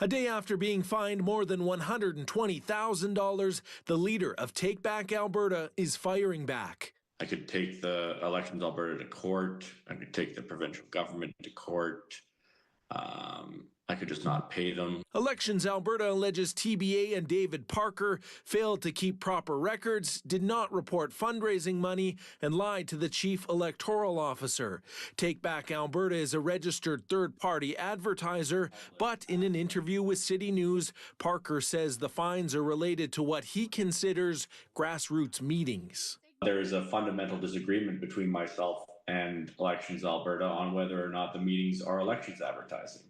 A day after being fined more than $120,000, the leader of Take Back Alberta is firing back. I could take the Elections Alberta to court. I could take the provincial government to court. I could just not pay them. Elections Alberta alleges TBA and David Parker failed to keep proper records, did not report fundraising money, and lied to the chief electoral officer. Take Back Alberta is a registered third-party advertiser, but in an interview with City News, Parker says the fines are related to what he considers grassroots meetings. There is a fundamental disagreement between myself and Elections Alberta on whether or not the meetings are elections advertising.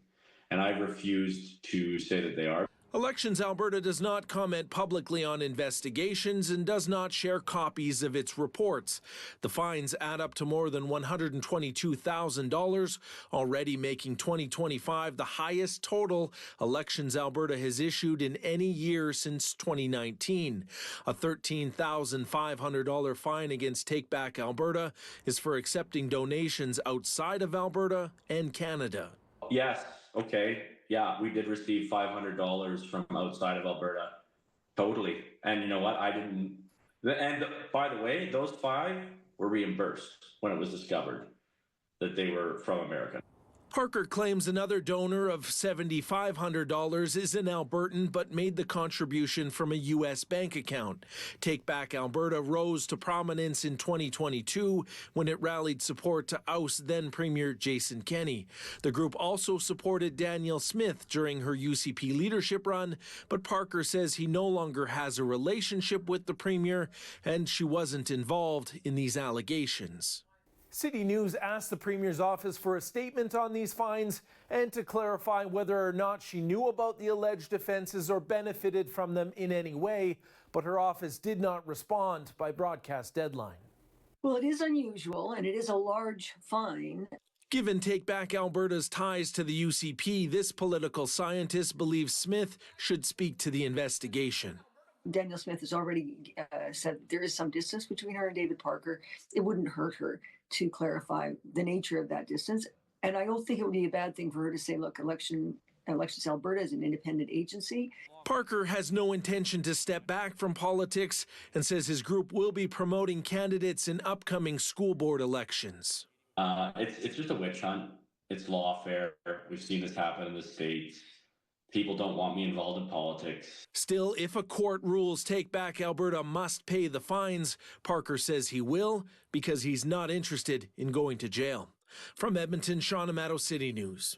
And I refused to say that they are. Elections Alberta does not comment publicly on investigations and does not share copies of its reports. The fines add up to more than $122,000, already making 2025 the highest total Elections Alberta has issued in any year since 2019. A $13,500 fine against Take Back Alberta is for accepting donations outside of Alberta and Canada. Yes, okay. Yeah, we did receive $500 from outside of Alberta. Totally. And you know what? I didn't. And by the way, those 5 were reimbursed when it was discovered that they were from America. Parker claims another donor of $7,500 is an Albertan but made the contribution from a U.S. bank account. Take Back Alberta rose to prominence in 2022 when it rallied support to oust then Premier Jason Kenney. The group also supported Danielle Smith during her UCP leadership run, but Parker says he no longer has a relationship with the Premier and she wasn't involved in these allegations. City News asked the Premier's office for a statement on these fines and to clarify whether or not she knew about the alleged offences or benefited from them in any way, but her office did not respond by broadcast deadline. Well, it is unusual and it is a large fine. Given Take Back Alberta's ties to the UCP, this political scientist believes Smith should speak to the investigation. Danielle Smith has already said there is some distance between her and David Parker. It wouldn't hurt her to clarify the nature of that distance. And I don't think it would be a bad thing for her to say, look, Elections Alberta is an independent agency. Parker has no intention to step back from politics and says his group will be promoting candidates in upcoming school board elections. It's just a witch hunt. It's lawfare. We've seen this happen in the States. People don't want me involved in politics. Still, if a court rules Take Back Alberta must pay the fines, Parker says he will because he's not interested in going to jail. From Edmonton, Sean Amato, City News.